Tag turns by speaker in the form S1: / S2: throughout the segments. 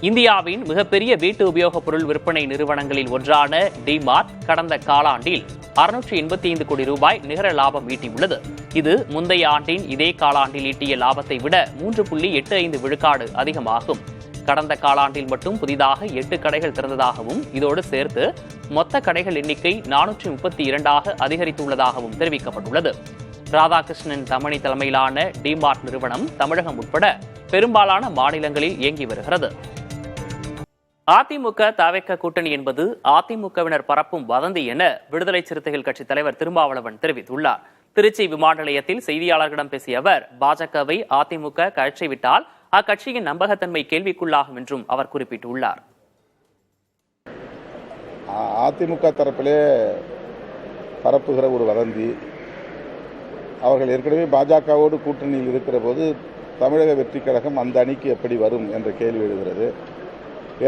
S1: இந்தியாவின் மிகப்பெரிய வீட்டு உபயோகப் பொருள் விற்பனை நிறுவனங்களில் ஒன்றான டிமார்ட் கடந்த காலாண்டில் 685 கோடி ரூபாய் நிகர லாபம் ஈட்டியுள்ளது. இது முந்தைய ஆண்டின் இதே காலாண்டில் ஈட்டிய லாபத்தை விட 3.85 விழுக்காடு அதிகமாகும். கடந்த காலாண்டில் மட்டும் புதிதாக 8 கடைகள் திறந்ததாகவும் இதோடு சேர்த்து மொத்த கடைகள் எண்ணிக்கை 432 அதிகரித்துள்ளதாகவும் தெரிவிக்கப்பட்டுள்ளது. ராதாகிருஷ்ணன் தமணி தலைமையிலான டிமார்ட் நிறுவனம் தமிழகம் உட்பட பெரும்பாலான மாநிலங்களில் இயங்கி வருகிறது. அதிமுக தவிக கூட்டணி என்பது அதிமுகவினர் பரப்பும் வதந்தி என விடுதலை சிறுத்தைகள் கட்சி தலைவர் திருமாவளவன் தெரிவித்துள்ளார். திருச்சி விமான நிலையத்தில் செய்தியாளர்களிடம் பேசிய அவர், பாஜகவை அதிமுக கழற்றிவிட்டால் அக்கட்சியின் நம்பகத்தன்மை கேள்விக்குள்ளாகும் என்றும் அவர் குறிப்பிட்டுள்ளார்.
S2: அதிமுக தரப்பிலே பரப்புகிற ஒரு வதந்தி, அவர்கள் ஏற்கனவே பாஜகவோடு கூட்டணியில் இருக்கிற போது தமிழக வெற்றி கழகம் அந்த அணிக்கு எப்படி வரும் என்ற கேள்வி எழுகிறது.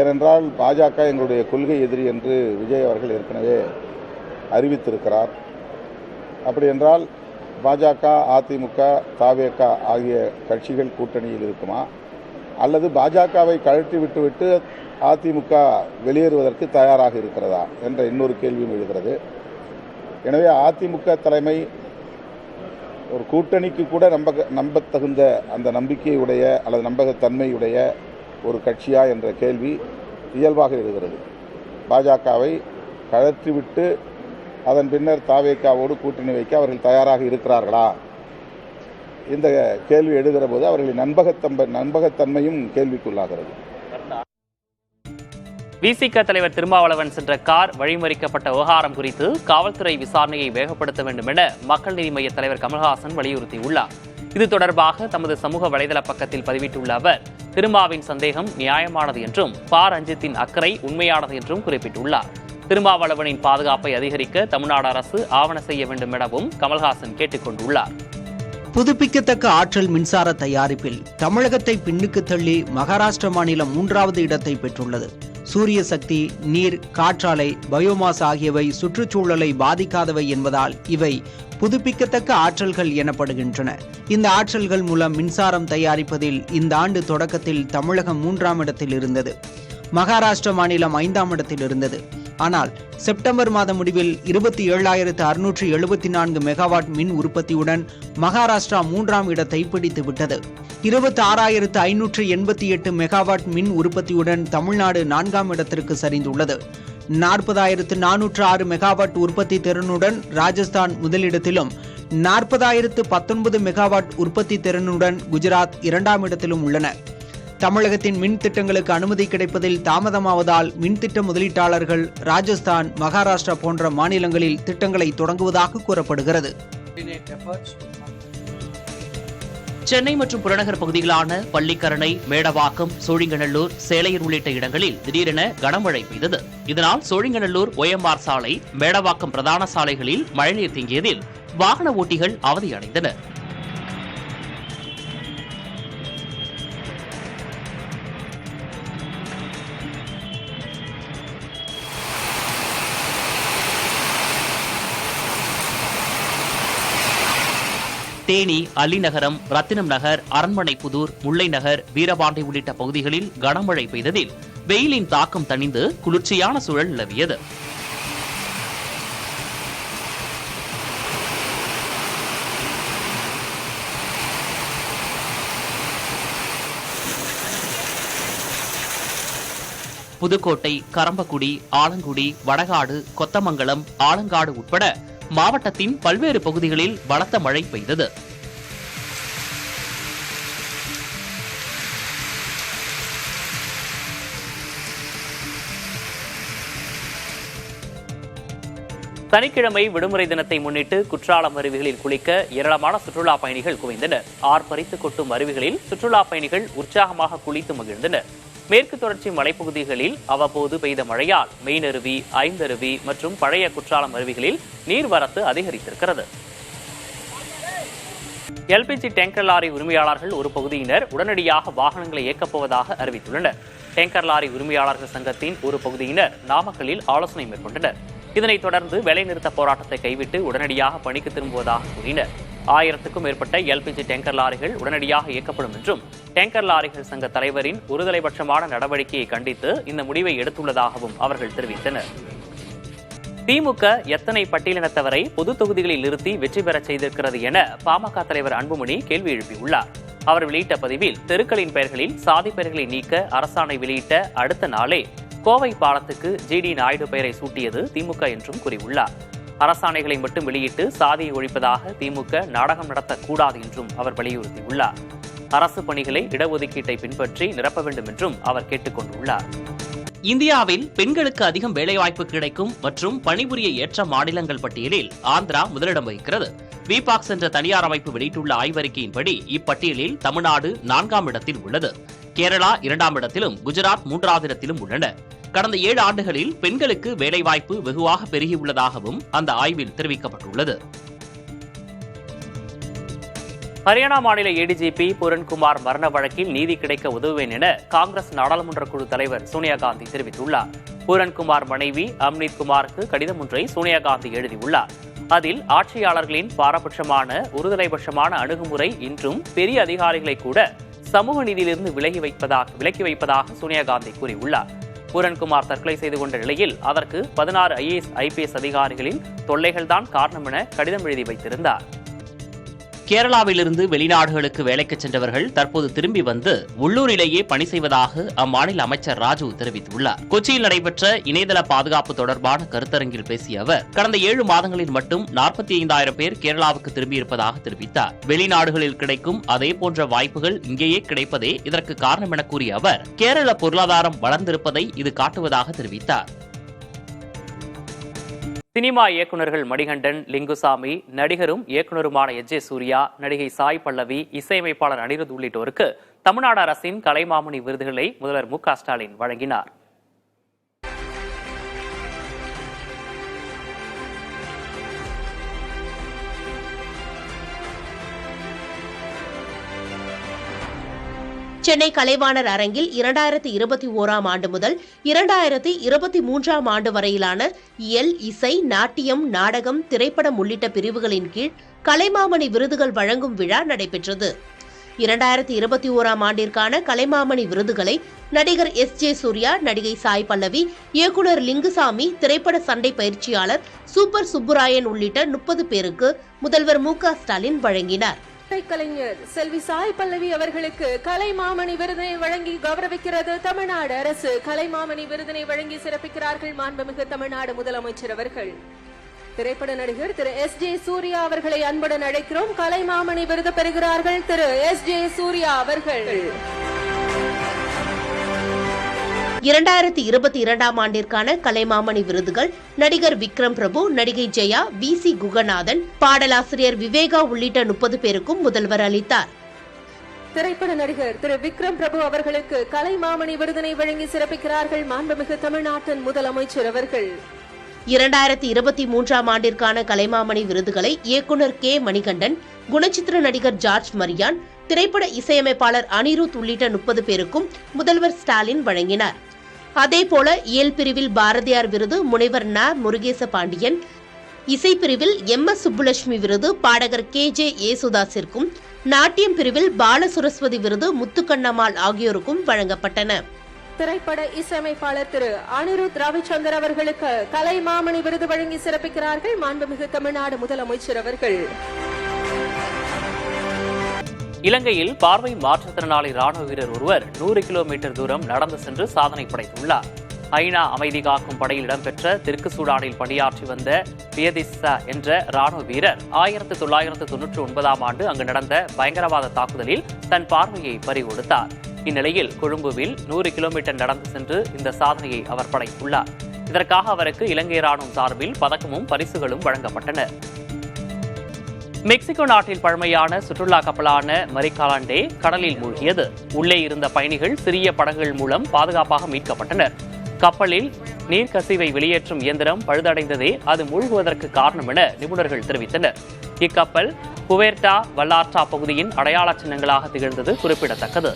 S2: ஏனென்றால் பாஜக எங்களுடைய கொள்கை எதிரி என்று விஜய் அவர்கள் ஏற்கனவே அறிவித்திருக்கிறார். அப்படி என்றால் பாஜக, அதிமுக, தவிக ஆகிய கட்சிகள் கூட்டணியில் இருக்குமா, அல்லது பாஜகவை கழற்றி விட்டுவிட்டு அதிமுக வெளியேறுவதற்கு தயாராக இருக்கிறதா என்ற இன்னொரு கேள்வியும் எழுகிறது. எனவே அதிமுக தலைமை ஒரு கூட்டணிக்கு கூட நம்பத்தகுந்த அந்த நம்பிக்கையுடைய அல்லது நம்பகத்தன்மையுடைய ஒரு கட்சியா என்ற கேள்வி இயல்பாக எழுகிறது. பாஜகவை கழற்றிவிட்டு அதன் பின்னர் தவிகவோடு கூட்டணி வைக்க அவர்கள் தயாராக இருக்கிறார்களா? இந்த கேள்வி எழுகிற போது அவர்களின் நம்பகத்தன்மையும் கேள்விக்குள்ளாகிறது.
S1: விசிக தலைவர் திருமாவளவன் சென்ற கார் வழிமறிக்கப்பட்ட விவகாரம் குறித்து காவல்துறை விசாரணையை வேகப்படுத்த வேண்டும் என மக்கள் நீதி மய்ய தலைவர் கமல்ஹாசன் வலியுறுத்தியுள்ளார். இது தொடர்பாக தமது சமூக வலைதள பக்கத்தில் பதிவிட்டுள்ள அவர், திருமாவின் சந்தேகம் நியாயமானது என்றும் ரஞ்சித்தின் அக்கறை உண்மையானது என்றும் குறிப்பிட்டுள்ளார். திருமாவளவனின் பாதுகாப்பை அதிகரிக்க தமிழ்நாடு அரசு ஆவண செய்ய வேண்டும் எனவும் கமல்ஹாசன் கேட்டுக் கொண்டுள்ளார்.
S3: புதுப்பிக்கத்தக்க ஆற்றல் மின்சார தயாரிப்பில் தமிழகத்தை பின்னுக்கு தள்ளி மகாராஷ்டிர மாநிலம் 3வது இடத்தை பெற்றுள்ளது. சூரிய சக்தி, நீர், காற்றாலை, பயோமாஸ் ஆகியவை சுற்றுச்சூழலை பாதிக்காதவை என்பதால் இவை புதுப்பிக்கத்தக்க ஆற்றல்கள் எனப்படுகின்றன. இந்த ஆற்றல்கள் மூலம் மின்சாரம் தயாரிப்பதில் இந்த ஆண்டு தொடக்கத்தில் தமிழகம் 3ஆம் இடத்தில் இருந்தது. மகாராஷ்டிர மாநிலம் 5ஆம் இடத்தில் இருந்தது. ஆனால் செப்டம்பர் மாத முடிவில் 27,674 மெகாவாட் மின் உற்பத்தியுடன் மகாராஷ்டிரா 3ஆம் இடத்தை பிடித்து விட்டது. 26,588 மெகாவாட் மின் உற்பத்தியுடன் தமிழ்நாடு 4ஆம் இடத்திற்கு சரிந்துள்ளது. 40,406 மெகாவாட் உற்பத்தி திறனுடன் ராஜஸ்தான் முதலிடத்திலும் 40,019 மெகாவாட் உற்பத்தி திறனுடன் குஜராத் 2ஆம் இடத்திலும் உள்ளன. தமிழகத்தின் மின் திட்டங்களுக்கு அனுமதி கிடைப்பதில் தாமதமாவதால் மின்திட்ட முதலீட்டாளர்கள் ராஜஸ்தான், மகாராஷ்டிரா போன்ற மாநிலங்களில் திட்டங்களை தொடங்குவதாக கூறப்படுகிறது.
S1: சென்னை மற்றும் புறநகர் பகுதிகளான பள்ளிக்கரணை, மேடவாக்கம், சோழிங்கநல்லூர், சேலையூர் உள்ளிட்ட இடங்களில் திடீரென கனமழை பெய்தது. இதனால் சோழிங்கநல்லூர் OMR சாலை, மேடவாக்கம் பிரதான சாலைகளில் மழைநீர் தேங்கியதில் வாகன ஓட்டிகள் அவதியடைந்தனர். தேனி, அல்லிநகரம், ரத்தினம் நகர், அரண்மனை புதூர், முல்லை நகர், வீரபாண்டி உள்ளிட்ட பகுதிகளில் கனமழை பெய்ததில் வெயிலின் தாக்கம் தணிந்து குளிர்ச்சியான சூழல் நிலவியது. புதுக்கோட்டை, கரம்பக்குடி, ஆலங்குடி, வடகாடு, கொத்தமங்கலம், ஆலங்காடு உட்பட மாவட்டத்தின் பல்வேறு பகுதிகளில் பலத்த மழை பெய்தது. சனிக்கிழமை விடுமுறை தினத்தை முன்னிட்டு குற்றாலம் அருவிகளில் குளிக்க ஏராளமான சுற்றுலா பயணிகள் குவிந்தனர். ஆர்ப்பரித்து கொட்டும் அருவிகளில் சுற்றுலா பயணிகள் உற்சாகமாக குளித்து மகிழ்ந்தனர். மேற்கு தொடர்ச்சி மலைப்பகுதிகளில் அவ்வப்போது பெய்த மழையால் மெயினருவி, ஐந்தருவி மற்றும் பழைய குற்றாலம் அருவிகளில் நீர்வரத்து அதிகரித்திருக்கிறது. LPG டேங்கர் லாரி உரிமையாளர்கள் ஒரு பகுதியினர் உடனடியாக வாகனங்களை இயக்கப் போவதாக அறிவித்துள்ளனர். டேங்கர் லாரி உரிமையாளர்கள் சங்கத்தின் ஒரு பகுதியினர் நாமக்கல்லில் ஆலோசனை மேற்கொண்டனர். இதனைத் தொடர்ந்து வேலைநிறுத்த போராட்டத்தை கைவிட்டு உடனடியாக பணிக்கு திரும்புவதாக கூறினர். 1000க்கும் மேற்பட்ட எல்பிஜி டேங்கர் லாரிகள் உடனடியாக இயக்கப்படும் என்றும் டேங்கர் லாரிகள் சங்க தலைவரின் ஒருதலைபட்சமான நடவடிக்கையை கண்டித்து இந்த முடிவை எடுத்துள்ளதாகவும் அவர்கள் தெரிவித்தனர். திமுக எத்தனை பட்டியலினத்தவரை பொது தொகுதிகளில் நிறுத்தி வெற்றி பெற செய்திருக்கிறது என பாமக தலைவர் அன்புமணி கேள்வி எழுப்பியுள்ளார். அவர் வெளியிட்ட பதிவில் தெருக்களின் பெயர்களில் சாதி பெயர்களை நீக்க அரசாணை வெளியிட்ட அடுத்த நாளே கோவை பாலத்துக்கு ஜிடி நாயுடு பெயரை சூட்டியது திமுக என்றும் கூறியுள்ளார். அரசாணைகளை மட்டும் வெளியிட்டு சாதியை ஒழிப்பதாக திமுக நாடகம் நடத்தக்கூடாது என்றும் அவர் வலியுறுத்தியுள்ளார். அரசு பணிகளை இடஒதுக்கீட்டை பின்பற்றி நிரப்ப வேண்டும் என்றும் அவர் கேட்டுக் கொண்டுள்ளார். இந்தியாவில் பெண்களுக்கு அதிகம் வேலைவாய்ப்பு கிடைக்கும் மற்றும் பணிபுரிய ஏற்ற மாநிலங்கள் பட்டியலில் ஆந்திரா முதலிடம் வகிக்கிறது. விபாக்ஸ் என்ற தனியார் அமைப்பு வெளியிட்டுள்ள ஆய்வறிக்கையின்படி இப்பட்டியலில் தமிழ்நாடு 4ஆம் இடத்தில் உள்ளது. கேரளா 2ஆம் இடத்திலும் குஜராத் 3வது இடத்திலும் உள்ளன. கடந்த 7 ஆண்டுகளில் பெண்களுக்கு வேலைவாய்ப்பு வெகுவாக பெருகியுள்ளதாகவும் அந்த ஆய்வில் தெரிவிக்கப்பட்டுள்ளது. ஹரியானா மாநில ஏடிஜிபி பூரன்குமார் மரண வழக்கில் நீதி கிடைக்க உதவுவேன் என காங்கிரஸ் நாடாளுமன்ற குழு தலைவர் சோனியா காந்தி தெரிவித்துள்ளார். பூரன்குமார் மனைவி அம்னித் குமாருக்கு கடிதம் ஒன்றை சோனியா காந்தி எழுதியுள்ளார். அதில் ஆட்சியாளர்களின் பாரபட்சமான ஒருதலைபட்சமான அணுகுமுறை இன்றும் பெரிய அதிகாரிகளை கூட சமூக நீதியிலிருந்து விலக்கி வைப்பதாக சோனியா காந்தி கூறியுள்ளார். பூரன்குமார் தற்கொலை செய்து கொண்ட நிலையில் அதற்கு 16 IAS IPS அதிகாரிகளின் தொல்லைகள்தான் காரணம் என கடிதம் எழுதி வைத்திருந்தார். கேரளாவிலிருந்து வெளிநாடுகளுக்கு வேலைக்கு சென்றவர்கள் தற்போது திரும்பி வந்து உள்ளூரிலேயே பணி செய்வதாக அம்மாநில அமைச்சர் ராஜு தெரிவித்துள்ளார். கொச்சியில் நடைபெற்ற இணையதள பாதுகாப்பு தொடர்பான கருத்தரங்கில் பேசிய அவர் கடந்த 7 மாதங்களில் மட்டும் 45,000 பேர் கேரளாவுக்கு திரும்பியிருப்பதாக தெரிவித்தார். வெளிநாடுகளில் கிடைக்கும் அதே போன்ற வாய்ப்புகள் இங்கேயே கிடைப்பதே இதற்கு காரணம் என கூறிய அவர் கேரள பொருளாதாரம் வளர்ந்திருப்பதை இது காட்டுவதாக தெரிவித்தார். சினிமா இயக்குநர்கள் மணிகண்டன், லிங்குசாமி, நடிகரும் இயக்குநருமான எஸ். ஜே. சூர்யா, நடிகை சாய் பல்லவி, இசையமைப்பாளர் அனிருத் உள்ளிட்டோருக்கு தமிழ்நாடு அரசின் கலைமாமணி விருதுகளை முதல்வர் மு.க. ஸ்டாலின் வழங்கினார்.
S4: சென்னை கலைவாணர் அரங்கில் 2021ஆம் ஆண்டு முதல் 2023ஆம் ஆண்டு வரையிலான இயல், இசை, நாட்டியம், நாடகம், திரைப்படம் உள்ளிட்ட பிரிவுகளின் கீழ் கலைமாமணி விருதுகள் வழங்கும் விழா நடைபெற்றது. 2021ஆம் ஆண்டிற்கான கலைமாமணி விருதுகளை நடிகர் எஸ். ஜே. சூர்யா, நடிகை சாய் பல்லவி, இயக்குநர் லிங்குசாமி, திரைப்பட சண்டை பயிற்சியாளர் சூப்பர் சுப்புராயன் உள்ளிட்ட 30 பேருக்கு முதல்வர் மு.க. ஸ்டாலின் வழங்கினார்.
S5: கலைஞர் செல்வி சாய் பல்லவி அவர்களுக்கு கலைமாமணி விருதினை வழங்கி கௌரவிக்கிறது தமிழ்நாடு அரசு. கலைமாமணி விருதினை வழங்கி சிறப்பிக்கிறார்கள் மாண்புமிகு தமிழ்நாடு முதலமைச்சர் அவர்கள். திரைப்பட நடிகர் திரு எஸ். ஜே. சூர்யா அவர்களை அன்புடன் அழைக்கிறோம். கலைமாமணி விருது பெறுகிறார்கள் திரு எஸ். ஜே. சூர்யா அவர்கள்.
S4: 2022ஆம் ஆண்டிற்கான கலைமாமணி விருதுகள் நடிகர் விக்ரம் பிரபு, நடிகை ஜெயா, VC குகநாதன், பாடலாசிரியர் விவேகா உள்ளிட்ட 30 பேருக்கும் முதல்வர் அளித்தார்.
S5: திரைப்பட நடிகர் திரு விக்ரம் பிரபு அவர்களுக்கு கலைமாமணி விருதினை வழங்கி சிறப்பிக்கிறார்கள் மாண்புமிகு தமிழ்நாட்டின் முதலமைச்சர் அவர்கள்.
S4: 2023ஆம் ஆண்டிற்கான கலைமாமணி விருதுகளை இயக்குநர் கே. மணிகண்டன், குணச்சித்திர நடிகர் ஜார்ஜ் மரியான், திரைப்பட இசையமைப்பாளர் அனிருத் உள்ளிட்ட 30 பேருக்கும் முதல்வர் ஸ்டாலின் வழங்கினார். அதேபோல இயல் பிரிவில் பாரதியார் விருது முனைவர் ந. முருகேச பாண்டியன், இசைப்பிரிவில் MS சுப்புலட்சுமி விருது பாடகர் KJ ஏசுதாஸிற்கும், நாட்டியம் பிரிவில் பாலசுரஸ்வதி விருது முத்துக்கண்ணம்மாள் ஆகியோருக்கும் வழங்கப்பட்டன.
S5: திரைப்பட இசையமைப்பாளர் திரு அனிருத் ரவிச்சந்தர் அவர்களுக்கு கலைமாமணி விருது வழங்கி சிறப்பிக்கிறார்கள் மாண்புமிகு தமிழ்நாடு முதலமைச்சர் அவர்கள்.
S1: இலங்கையில் பார்வை மாற்றுத்திறனாளி ராணுவ வீரர் ஒருவர் 100 கிலோமீட்டர் தூரம் நடந்து சென்று சாதனை படைத்துள்ளார். ஐநா அமைதி காக்கும் படையில் இடம்பெற்ற தெற்கு சூடானில் பணியாற்றி வந்த பியதிஸ்ஸா என்ற ராணுவ வீரர் 1999ஆம் ஆண்டு அங்கு நடந்த பயங்கரவாத தாக்குதலில் தன் பார்வையை பறிகொடுத்தார். இந்நிலையில் கொழும்புவில் 100 கிலோமீட்டர் நடந்து சென்று இந்த சாதனையை அவர் படைத்துள்ளார். இதற்காக அவருக்கு இலங்கை ராணுவம் சார்பில் பதக்கமும் பரிசுகளும் வழங்கப்பட்டன. மெக்சிகோ நாட்டில் பழமையான சுற்றுலா கப்பலான மரிகாலாண்டே கடலில் மூழ்கியது. உள்ளே இருந்த பயணிகள் சிறிய படகுகள் மூலம் பாதுகாப்பாக மீட்கப்பட்டனர். கப்பலில் நீர்க்கசிவை வெளியேற்றும் இயந்திரம் பழுதடைந்ததே அது மூழ்குவதற்கு காரணம் என நிபுணர்கள் தெரிவித்தனர். இக்கப்பல் புவேர்டா வல்லார்டா பகுதியின் அடையாள சின்னங்களாக திகழ்ந்தது குறிப்பிடத்தக்கது.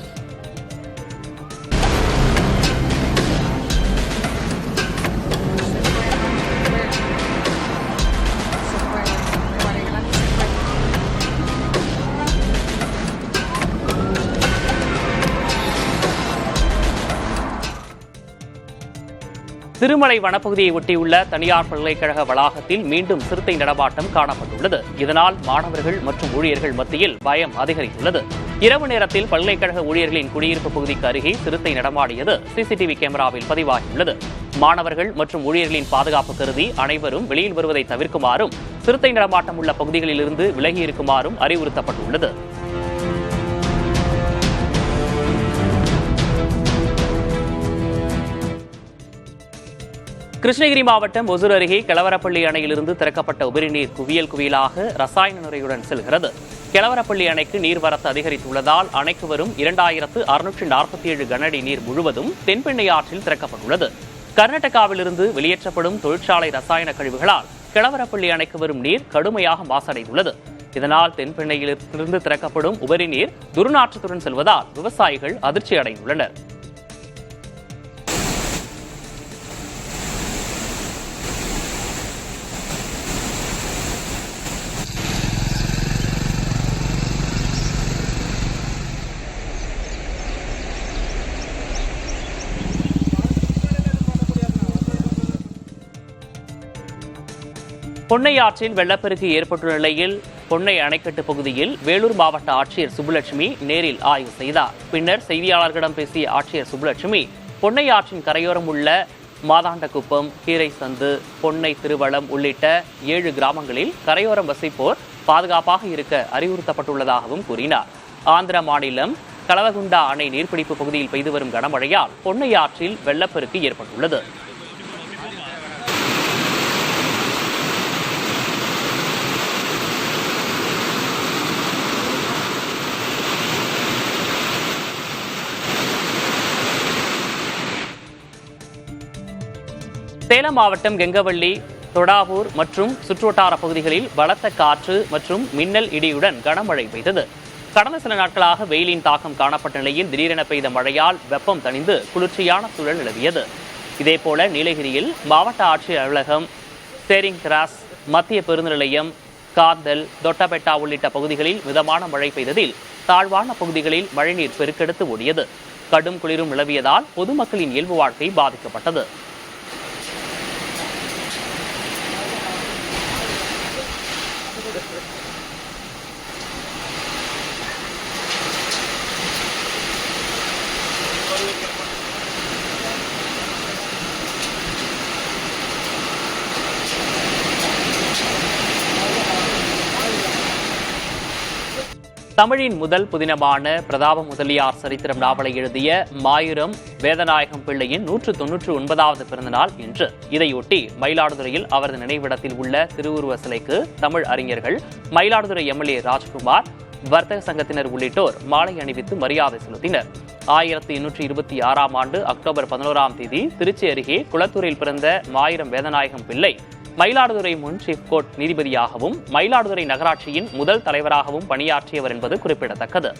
S1: திருமலை வனப்பகுதியை ஒட்டியுள்ள தனியார் பல்கலைக்கழக வளாகத்தில் மீண்டும் சிறுத்தை நடமாட்டம் காணப்பட்டுள்ளது. இதனால் மாணவர்கள் மற்றும் ஊழியர்கள் மத்தியில் பயம் அதிகரித்துள்ளது. இரவு நேரத்தில் பல்கலைக்கழக ஊழியர்களின் குடியிருப்பு பகுதிக்கு அருகே சிறுத்தை நடமாடியது சிசிடிவி கேமராவில் பதிவாகியுள்ளது. மாணவர்கள் மற்றும் ஊழியர்களின் பாதுகாப்பு கருதி அனைவரும் வெளியில் வருவதை தவிர்க்குமாறும் சிறுத்தை நடமாட்டம் உள்ள பகுதிகளிலிருந்து விலகி இருக்குமாறும் அறிவுறுத்தப்பட்டுள்ளது. கிருஷ்ணகிரி மாவட்டம் ஒசூர் அருகே கெலவரப்பள்ளி அணையிலிருந்து திறக்கப்பட்ட உபரிநீர் குவியல் குவியலாக ரசாயன நுரையுடன் செல்கிறது. கெலவரப்பள்ளி அணைக்கு நீர்வரத்து அதிகரித்துள்ளதால் அணைக்கு வரும் 2647 கனஅடி நீர் முழுவதும் தென்பெண்ணை ஆற்றில் திறக்கப்பட்டுள்ளது. கர்நாடகாவிலிருந்து வெளியேற்றப்படும் தொழிற்சாலை ரசாயன கழிவுகளால் கெலவரப்பள்ளி அணைக்கு வரும் நீர் கடுமையாக மாசடைந்துள்ளது. இதனால் தென்பெண்ணையிலிருந்து திறக்கப்படும் உபரி நீர் துர்நாற்றத்துடன் செல்வதால் விவசாயிகள் அதிர்ச்சி அடைந்துள்ளனர். பொன்னை ஆற்றில் வெள்ளப்பெருக்கு ஏற்பட்டுள்ள நிலையில் பொன்னை அணைக்கட்டு பகுதியில் வேலூர் மாவட்ட ஆட்சியர் சுப்புலட்சுமி நேரில் ஆய்வு செய்தார். பின்னர் செய்தியாளர்களிடம் பேசிய ஆட்சியர் சுப்புலட்சுமி பொன்னை ஆற்றின் கரையோரம் உள்ள மாதாண்டகுப்பம், கீரை சந்து, பொன்னை திருவளம் உள்ளிட்ட 7 கிராமங்களில் கரையோரம் வசிப்போர் பாதுகாப்பாக இருக்க அறிவுறுத்தப்பட்டுள்ளதாகவும் கூறினார். ஆந்திர மாநிலம் கலவகுண்டா அணை நீர்பிடிப்பு பகுதியில் பெய்து வரும் கனமழையால் பொன்னை ஆற்றில் வெள்ளப்பெருக்கு ஏற்பட்டுள்ளது. சேலம் மாவட்டம் கெங்கவள்ளி, தொடாவூர் மற்றும் சுற்றுவட்டார பகுதிகளில் பலத்த காற்று மற்றும் மின்னல் இடியுடன் கனமழை பெய்தது. கடந்த சில நாட்களாக வெயிலின் தாக்கம் காணப்பட்ட நிலையில் திடீரென பெய்த மழையால் வெப்பம் தணிந்து குளிர்ச்சியான சூழல் நிலவியது. இதேபோல நீலகிரியில் மாவட்ட ஆட்சியர் அலுவலகம், சேரிங் கிராஸ், மத்திய பேருந்து நிலையம், காந்தல், தொட்டபெட்டா உள்ளிட்ட பகுதிகளில் மிதமான மழை பெய்ததில் தாழ்வான பகுதிகளில் மழைநீர் பெருக்கெடுத்து ஓடியது. கடும் குளிரும் நிலவியதால் பொதுமக்களின் இயல்பு வாழ்க்கை பாதிக்கப்பட்டது. தமிழின் முதல் புதினமான பிரதாப முதலியார் சரித்திரம் நாவலை எழுதிய மாயூரம் வேதநாயகம் பிள்ளையின் 199வது பிறந்தநாள் இன்று. இதையொட்டி மயிலாடுதுறையில் அவரது நினைவிடத்தில் உள்ள திருவுருவ சிலைக்கு தமிழ் அறிஞர்கள், மயிலாடுதுறை எம்எல்ஏ ராஜ்குமார், வர்த்தக சங்கத்தினர் உள்ளிட்டோர் மாலை அணிவித்து மரியாதை செலுத்தினர். 1826ஆம் ஆண்டு அக்டோபர் 11ஆம் தேதி திருச்சி அருகே குளத்தூரில் பிறந்த மாயூரம் வேதநாயகம் பிள்ளை மயிலாடுதுறை முன் சீஃப் கோர்ட் நீதிபதியாகவும் மயிலாடுதுறை நகராட்சியின் முதல் தலைவராகவும் பணியாற்றியவர் என்பது குறிப்பிடத்தக்கது.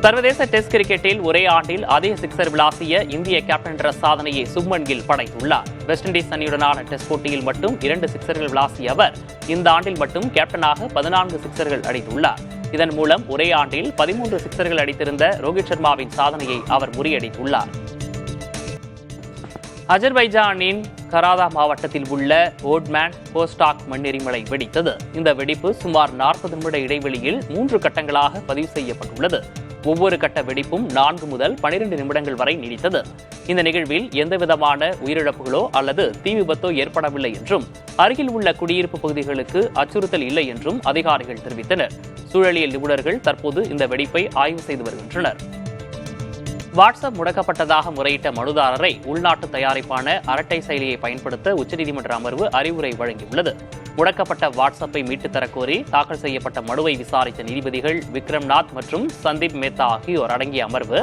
S1: சர்வதேச டெஸ்ட் கிரிக்கெட்டில் ஒரே ஆண்டில் அதிக சிக்சர் விளாசிய இந்திய கேப்டன் என்ற சாதனையை சுப்மன் கில் படைத்துள்ளார். வெஸ்ட் இண்டீஸ் அணியுடனான டெஸ்ட் போட்டியில் மட்டும் 2 சிக்சர்கள் விளாசிய அவர் இந்த ஆண்டில் மட்டும் கேப்டனாக 14 சிக்சர்கள் அடித்துள்ளார். இதன் மூலம் ஒரே ஆண்டில் 13 சிக்சர்கள் அடித்திருந்த ரோஹித் சர்மாவின் சாதனையை அவர் முறியடித்துள்ளார். அஜர்பைஜானின் கராதா மாவட்டத்தில் உள்ள ஓட்மேன் போஸ்டாக் மண்ணெரிமலை வெடித்தது. இந்த வெடிப்பு சுமார் 40 நிமிட இடைவெளியில் 3 கட்டங்களாக பதிவு செய்யப்பட்டுள்ளது. ஒவ்வொரு கட்ட வெடிப்பும் 4 முதல் 12 நிமிடங்கள் வரை நீடித்தது. இந்த நிகழ்வில் எந்தவிதமான உயிரிழப்புகளோ அல்லது தீ விபத்தோ ஏற்படவில்லை என்றும் அருகில் உள்ள குடியிருப்பு பகுதிகளுக்கு அச்சுறுத்தல் இல்லை என்றும் அதிகாரிகள் தெரிவித்தனர். சூழலியல் நிபுணர்கள் தற்போது இந்த வெடிப்பை ஆய்வு செய்து வருகின்றனர். வாட்ஸ்அப் முடக்கப்பட்டதாக முறையிட்ட மனுதாரரை உள்நாட்டு தயாரிப்பான அரட்டை செயலியை பயன்படுத்த உச்சநீதிமன்ற அமர்வு அறிவுரை வழங்கியுள்ளது. முடக்கப்பட்ட வாட்ஸ்அப்பை மீட்டுத் தரக்கோரி தாக்கல் செய்யப்பட்ட மனுவை விசாரித்த நீதிபதிகள் விக்ரம்நாத் மற்றும் சந்தீப் மேத்தா ஆகியோர் அடங்கிய அமர்வு,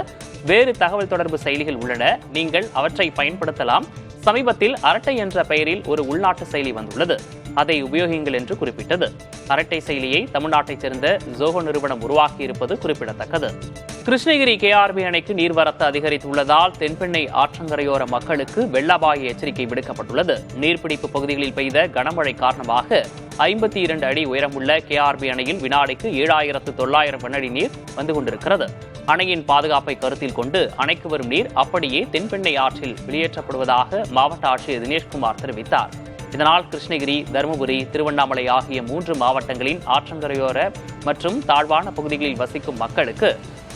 S1: வேறு தகவல் தொடர்பு செயலிகள் உள்ளன, நீங்கள் அவற்றை பயன்படுத்தலாம். சமீபத்தில் அரட்டை என்ற பெயரில் ஒரு உள்நாட்டு செயலி வந்துள்ளது, அதை உபயோகிங்கள் என்று குறிப்பிட்டது. அரட்டை செயலியை தமிழ்நாட்டைச் சேர்ந்த ஜோஹோ நிறுவனம் உருவாக்கியிருப்பது குறிப்பிடத்தக்கது. கிருஷ்ணகிரி கேஆர்பி அணைக்கு நீர்வரத்து அதிகரித்துள்ளதால் தென்பெண்ணை ஆற்றங்கரையோர மக்களுக்கு வெள்ள அபாய எச்சரிக்கை விடுக்கப்பட்டுள்ளது. நீர்பிடிப்பு பகுதிகளில் பெய்த கனமழை காரணமாக 52 அடி உயரமுள்ள கேஆர்பி அணையில் வினாடிக்கு 7,900 கனஅடி நீர் வந்து கொண்டிருக்கிறது. அணையின் பாதுகாப்பை கருத்தில் கொண்டு அணைக்கு வரும் நீர் அப்படியே தென்பெண்ணை ஆற்றில் வெளியேற்றப்படுவதாக மாவட்ட ஆட்சியர் தினேஷ்குமார் தெரிவித்தார். இதனால் கிருஷ்ணகிரி, தருமபுரி, திருவண்ணாமலை ஆகிய 3 மாவட்டங்களின் ஆற்றங்கரையோர மற்றும் தாழ்வான பகுதிகளில் வசிக்கும் மக்களுக்கு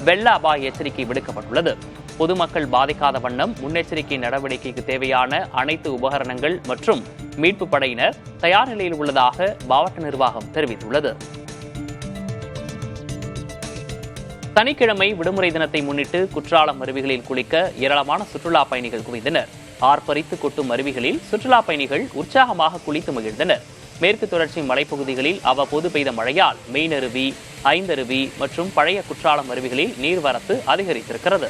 S1: வெள்ள அபாய எச்சரிக்கை விடுக்கப்பட்டுள்ளது. பொதுமக்கள் பாதிக்காத வண்ணம் முன்னெச்சரிக்கை நடவடிக்கைக்கு தேவையான அனைத்து உபகரணங்கள் மற்றும் மீட்பு படையினர் தயார் நிலையில் உள்ளதாக மாவட்ட நிர்வாகம் தெரிவித்துள்ளது. சனிக்கிழமை விடுமுறை தினத்தை முன்னிட்டு குற்றாலம் அருவிகளில் குளிக்க ஏராளமான சுற்றுலா பயணிகள் குவிந்தனர். ஆர்ப்பரித்து கொட்டும் அருவிகளில் சுற்றுலா பயணிகள் உற்சாகமாக குளித்து மகிழ்ந்தனர். மேற்கு தொடர்ச்சி மலைப்பகுதிகளில் அவ்வப்போது பெய்த மழையால் மெயின் அருவி, ஐந்தருவி மற்றும் பழைய குற்றாலம் அருவிகளில் நீர்வரத்து அதிகரித்திருக்கிறது.